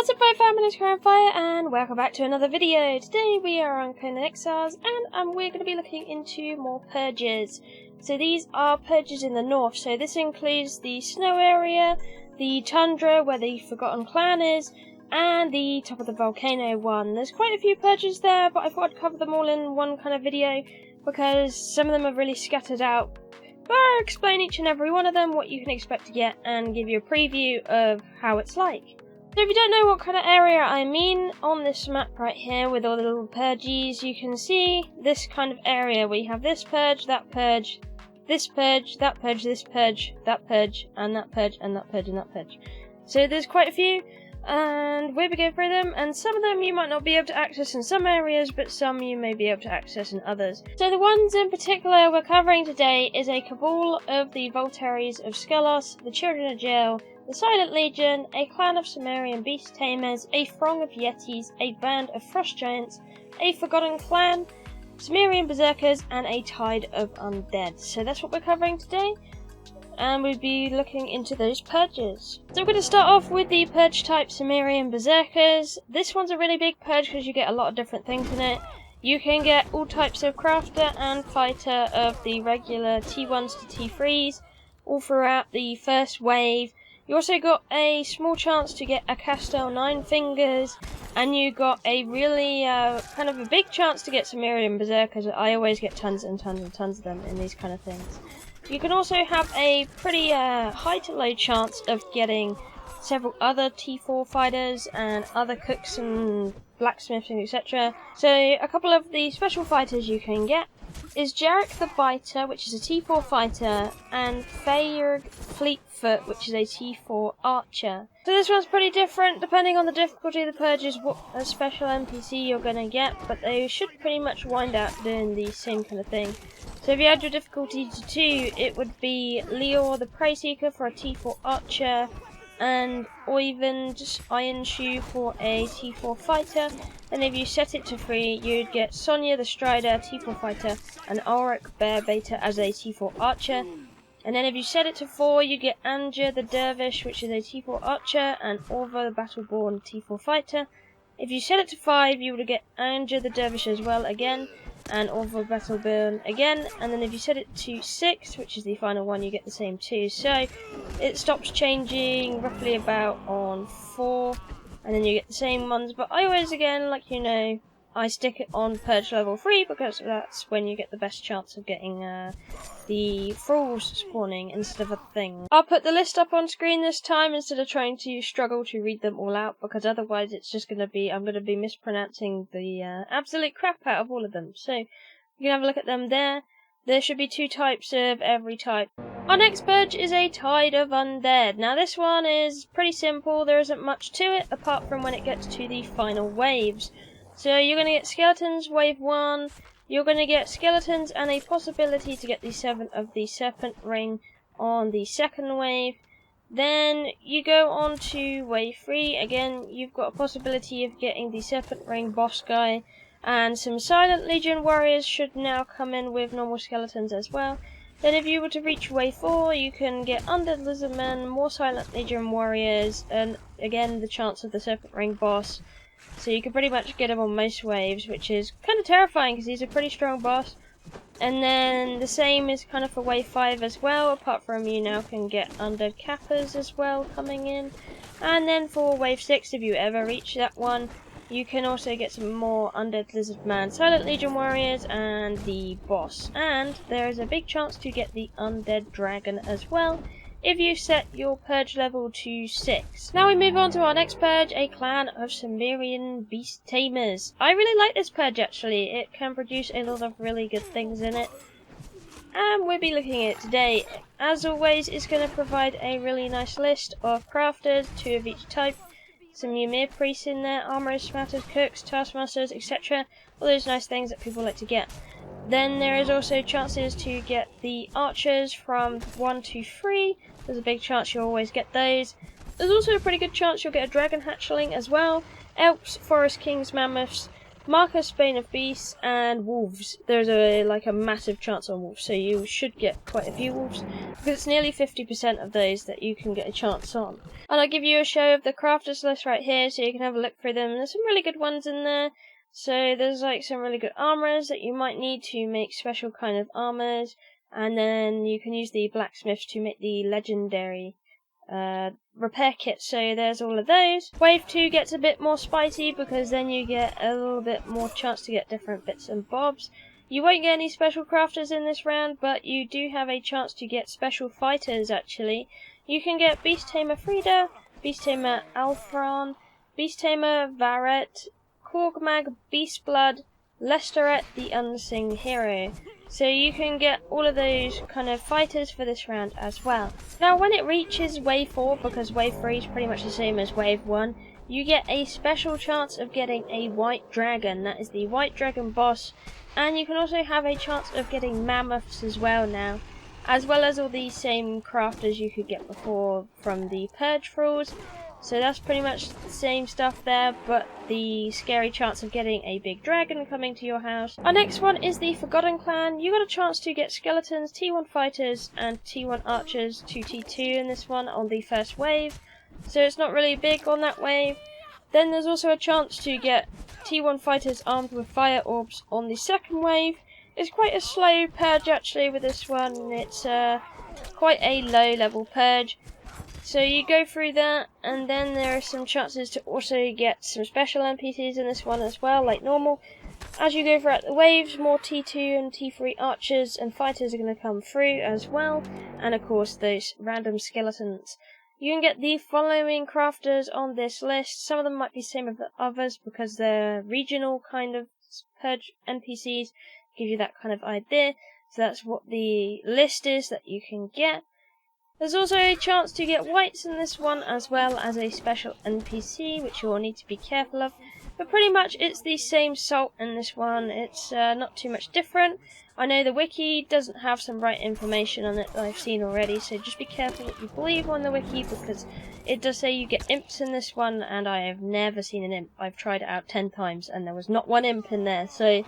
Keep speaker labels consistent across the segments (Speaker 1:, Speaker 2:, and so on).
Speaker 1: What's up my family, it's Kiahonfire and welcome back to another video. Today we are on Conan Exiles and we're going to be looking into more purges. So these are purges in the north, so this includes the snow area, the tundra where the Forgotten Clan is, and the top of the volcano one. There's quite a few purges there, but I thought I'd cover them all in one kind of video because some of them are really scattered out. But I'll explain each and every one of them, what you can expect to get, and give you a preview of how it's like. So if you don't know what kind of area I mean, on this map right here with all the little purges, you can see this kind of area where you have this purge, that purge, this purge, that purge, this purge, that purge, and that purge, and that purge, and that purge. So there's quite a few, and we'll be going through them, and some of them you might not be able to access in some areas, but some you may be able to access in others. So the ones in particular we're covering today is a Cabal of the Voltaires of Skelos, the Children of Jail, the Silent Legion, a clan of Sumerian beast tamers, a throng of Yetis, a band of frost giants, a forgotten clan, Sumerian Berserkers, and a tide of undead. So that's what we're covering today, and we'll be looking into those purges. So we're going to start off with the purge type Sumerian Berserkers. This one's a really big purge because you get a lot of different things in it. You can get all types of crafter and fighter of the regular T1s to T3s all throughout the first wave. You also got a small chance to get a Castel 9 Fingers, and you got a really kind of a big chance to get Sumerian Berserkers. I always get tons and tons and tons of them in these kind of things. You can also have a pretty high to low chance of getting several other T4 fighters and other cooks and blacksmiths and etc. So a couple of the special fighters you can get is Jarek the Biter, which is a T4 fighter, and Feyerg Fleetfoot, which is a T4 archer. So this one's pretty different depending on the difficulty of the purges, what a special NPC you're going to get, but they should pretty much wind out doing the same kind of thing. So if you add your difficulty to 2, it would be Leor the Prey Seeker for a T4 archer, and Oyvind Ironshoe for a T4 fighter. And if you set it to 3, you'd get Sonya the Strider, T4 fighter, and Ulrich Bearbiter as a T4 archer. And then if you set it to 4, you get Anja the Dervish, which is a T4 archer, and Orva the Battleborn, T4 fighter. If you set it to 5, you would get Anja the Dervish as well again, and Orva Battleborn again. And then if you set it to 6, which is the final one, you get the same 2. So it stops changing roughly about on 4, and then you get the same ones. But I always, again, like you know, I stick it on Purge level 3 because that's when you get the best chance of getting the thralls spawning instead of a thing. I'll put the list up on screen this time instead of trying to struggle to read them all out, because otherwise it's just going to be, I'm going to be mispronouncing the absolute crap out of all of them. So you can have a look at them there. There should be 2 types of every type. Our next purge is a Tide of Undead. Now this one is pretty simple, there isn't much to it apart from when it gets to the final waves. So you're going to get skeletons wave 1, you're going to get skeletons and a possibility to get the 7 of the Serpent Ring on the second wave. Then you go on to wave 3, again you've got a possibility of getting the Serpent Ring boss guy, and some Silent Legion warriors should now come in with normal skeletons as well. Then if you were to reach wave 4, you can get Undead Lizardmen, more Silent Legion warriors, and again the chance of the Serpent Ring boss. So you can pretty much get them on most waves, which is kind of terrifying because he's a pretty strong boss. And then the same is kind of for wave 5 as well, apart from you now can get Undead Kappas as well coming in. And then for wave 6, if you ever reach that one, you can also get some more Undead Lizardman, Silent Legion warriors, and the boss. And there is a big chance to get the Undead Dragon as well, if you set your purge level to 6. Now we move on to our next purge, a clan of Sumerian beast tamers. I really like this purge actually, it can produce a lot of really good things in it. And we'll be looking at it today. As always, it's going to provide a really nice list of crafters, 2 of each type, some Ymir priests in there, armorers, smatters, cooks, taskmasters, etc. All those nice things that people like to get. Then there is also chances to get the archers from 1 to 3. There's a big chance you'll always get those. There's also a pretty good chance you'll get a dragon hatchling as well. Elks, forest kings, mammoths, Marcus, Bane of Beasts, and Wolves. There's a massive chance on Wolves, so you should get quite a few Wolves, because it's nearly 50% of those that you can get a chance on. And I'll give you a show of the crafters list right here, so you can have a look through them. There's some really good ones in there. So there's like some really good armors that you might need to make special kind of armors, and then you can use the blacksmiths to make the legendary repair kit, so there's all of those. Wave 2 gets a bit more spicy because then you get a little bit more chance to get different bits and bobs. You won't get any special crafters in this round, but you do have a chance to get special fighters actually. You can get Beast Tamer Frida, Beast Tamer Alfron, Beast Tamer Varet, Korgmag Beastblood, Lesteret the Unseen Hero. So you can get all of those kind of fighters for this round as well. Now when it reaches wave 4, because wave 3 is pretty much the same as wave 1, you get a special chance of getting a white dragon. That is the white dragon boss. And you can also have a chance of getting mammoths as well now, as well as all these same crafters you could get before from the purge thralls. So that's pretty much the same stuff there, but the scary chance of getting a big dragon coming to your house. Our next one is the Forgotten Clan. You got a chance to get skeletons, T1 fighters, and T1 archers, 2 T2 in this one on the first wave. So it's not really big on that wave. Then there's also a chance to get T1 fighters armed with fire orbs on the second wave. It's quite a slow purge actually with this one. It's quite a low level purge. So you go through that, and then there are some chances to also get some special NPCs in this one as well, like normal. As you go throughout the waves, more T2 and T3 archers and fighters are going to come through as well, and of course those random skeletons. You can get the following crafters on this list. Some of them might be the same as the others because they're regional kind of purge NPCs, give you that kind of idea. So that's what the list is that you can get. There's also a chance to get whites in this one, as well as a special NPC, which you'll need to be careful of. But pretty much it's the same salt in this one. It's not too much different. I know the wiki doesn't have some right information on it that I've seen already, so just be careful what you believe on the wiki, because it does say you get imps in this one, and I have never seen an imp. I've tried it out 10 times, and there was not one imp in there, so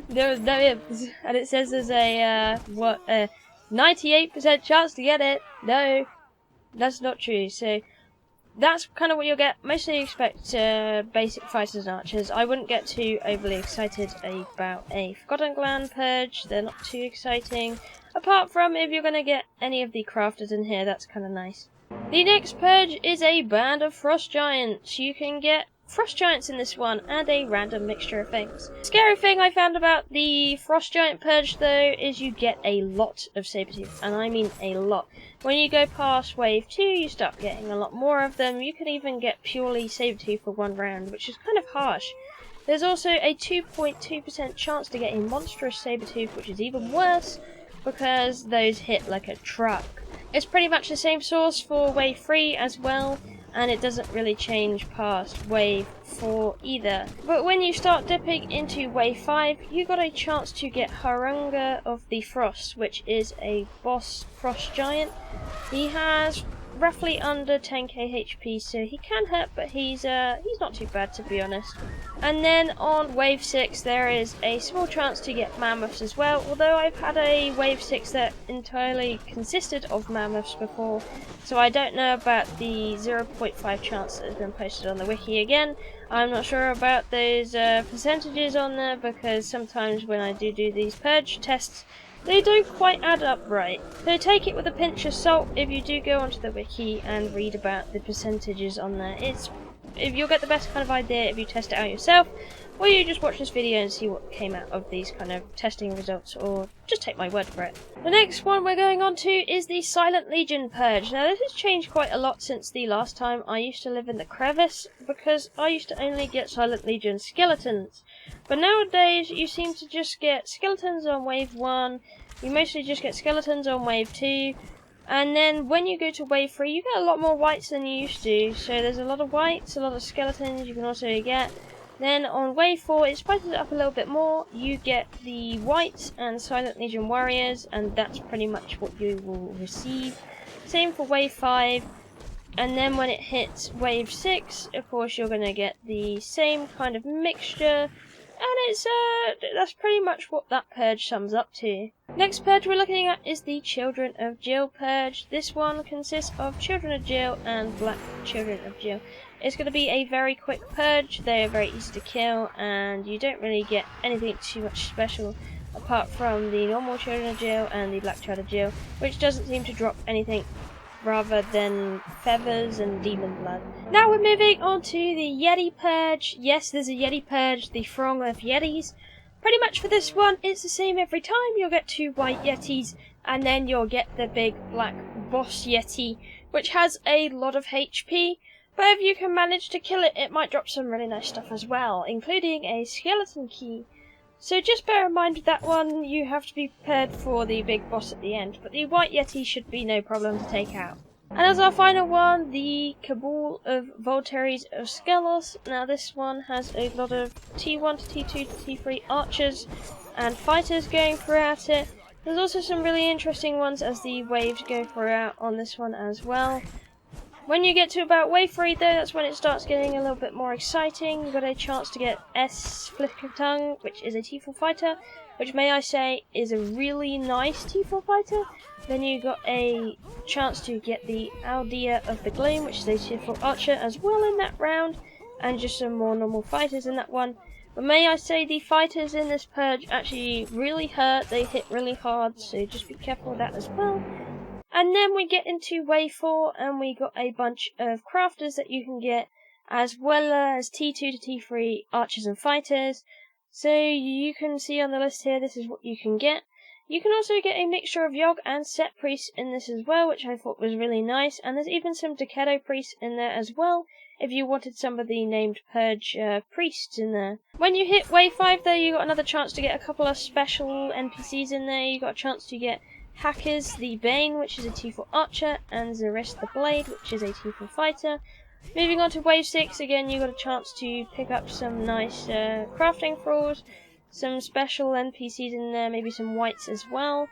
Speaker 1: there was no imps. And it says there's a 98% chance to get it. No, that's not true. So that's kind of what you'll get. Mostly expect basic fighters and archers. I wouldn't get too overly excited about a Forgotten Clan purge. They're not too exciting. Apart from if you're going to get any of the crafters in here, that's kind of nice. The next purge is a band of frost giants. You can get frost giants in this one, and a random mixture of things. Scary thing I found about the frost giant purge though is you get a lot of sabertooth, and I mean a lot. When you go past wave 2 you start getting a lot more of them. You can even get purely sabertooth for one round, which is kind of harsh. There's also a 2.2% chance to get a monstrous sabertooth, which is even worse because those hit like a truck. It's pretty much the same source for wave 3 as well, and it doesn't really change past wave 4 either. But when you start dipping into wave 5, you got a chance to get Harunga of the Frost, which is a boss frost giant. He has roughly under 10k HP, so he can hurt, but he's not too bad to be honest. And then on wave 6 there is a small chance to get mammoths as well, although I've had a wave 6 that entirely consisted of mammoths before, so I don't know about the 0.5 chance that has been posted on the wiki again. I'm not sure about those percentages on there, because sometimes when I do these purge tests, they don't quite add up right. So take it with a pinch of salt if you do go onto the wiki and read about the percentages on there. You'll get the best kind of idea if you test it out yourself, or you just watch this video and see what came out of these kind of testing results, or just take my word for it. The next one we're going on to is the Silent Legion purge. Now this has changed quite a lot since the last time I used to live in the crevice, because I used to only get Silent Legion skeletons. But nowadays you seem to just get skeletons on wave 1, you mostly just get skeletons on wave 2, and then when you go to wave 3 you get a lot more whites than you used to. So there's a lot of whites, a lot of skeletons you can also get. Then on wave 4 it spices it up a little bit more. You get the whites and Silent Legion warriors, and that's pretty much what you will receive. Same for wave 5. And then when it hits wave 6, of course you're going to get the same kind of mixture, and it's that's pretty much what that purge sums up to. Next purge we're looking at is the Children of Jill purge. This one consists of Children of Jill and Black Children of Jill. It's going to be a very quick purge. They are very easy to kill, and you don't really get anything too much special apart from the normal Children of Jill and the Black Child of Jill, which doesn't seem to drop anything rather than feathers and demon blood. Now we're moving on to the Yeti purge. Yes, there's a Yeti purge, the Frogmouth Yetis. Pretty much for this one, it's the same every time. You'll get 2 white Yetis, and then you'll get the big black boss Yeti, which has a lot of HP. But if you can manage to kill it, it might drop some really nice stuff as well, including a skeleton key. So just bear in mind with that one, you have to be prepared for the big boss at the end, but the white Yeti should be no problem to take out. And as our final one, the Cabal of Voltaire of Skelos. Now this one has a lot of T1 to T2 to T3 archers and fighters going throughout it. There's also some really interesting ones as the waves go throughout on this one as well. When you get to about wave 3 though, that's when it starts getting a little bit more exciting. You've got a chance to get S Flickertongue, which is a T4 fighter, which may I say is a really nice T4 fighter. Then you got a chance to get the Aldea of the Gloom, which is a T4 archer as well in that round, and just some more normal fighters in that one. But may I say the fighters in this purge actually really hurt, they hit really hard, so just be careful with that as well. And then we get into wave 4, and we got a bunch of crafters that you can get, as well as T2 to T3 archers and fighters. So you can see on the list here, this is what you can get. You can also get a mixture of Yogg and Set priests in this as well, which I thought was really nice. And there's even some Decado priests in there as well, if you wanted some of the named purge priests in there. When you hit wave 5 though, you got another chance to get a couple of special NPCs in there. You got a chance to get Hackers the Bane, which is a T4 archer, and Zarist the Blade, which is a T4 fighter. Moving on to wave 6, again you got a chance to pick up some nice crafting thralls, some special NPCs in there, maybe some whites as well.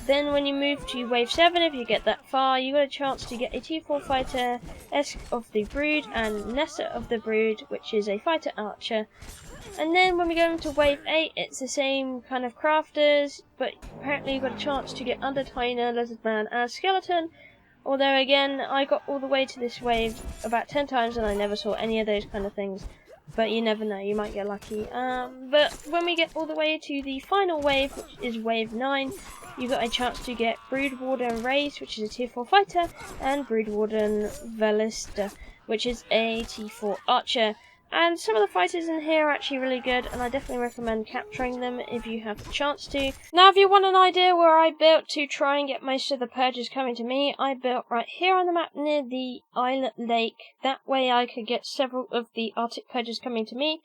Speaker 1: Then when you move to wave 7, if you get that far, you got a chance to get a T4 fighter, Esk of the Brood, and Nessa of the Brood, which is a fighter archer. And then when we go into wave 8, it's the same kind of crafters, but apparently you got a chance to get Undertiner, Lizardman, and Skeleton. Although again, I got all the way to this wave about 10 times and I never saw any of those kind of things. But you never know, you might get lucky. But when we get all the way to the final wave, which is wave 9, you got a chance to get Broodwarden Raze, which is a tier 4 fighter, and Broodwarden Velista, which is a T4 archer. And some of the fighters in here are actually really good, and I definitely recommend capturing them if you have the chance to. Now, if you want an idea where I built to try and get most of the purges coming to me, I built right here on the map near the Islet Lake. That way I could get several of the Arctic purges coming to me.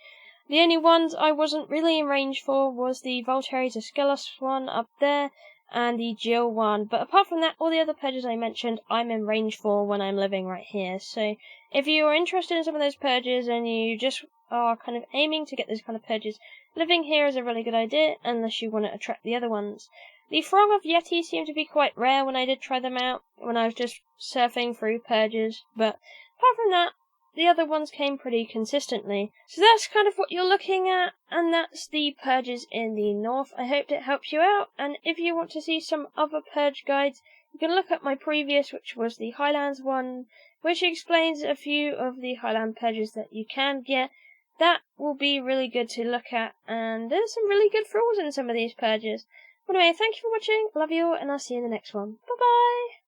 Speaker 1: The only ones I wasn't really in range for was the Voltaire of Skelos one up there, and the Jill one. But apart from that, all the other purges I mentioned, I'm in range for when I'm living right here. So if you are interested in some of those purges and you just are kind of aiming to get those kind of purges, living here is a really good idea, unless you want to attract the other ones. The Frogmouth Yeti seemed to be quite rare when I did try them out, when I was just surfing through purges, but apart from that, the other ones came pretty consistently. So that's kind of what you're looking at, and that's the purges in the north. I hope it helps you out, and if you want to see some other purge guides, you can look at my previous, which was the Highlands one, which explains a few of the Highland purges that you can get. That will be really good to look at, and there's some really good thralls in some of these purges. But anyway, thank you for watching, love you all, and I'll see you in the next one. Bye bye!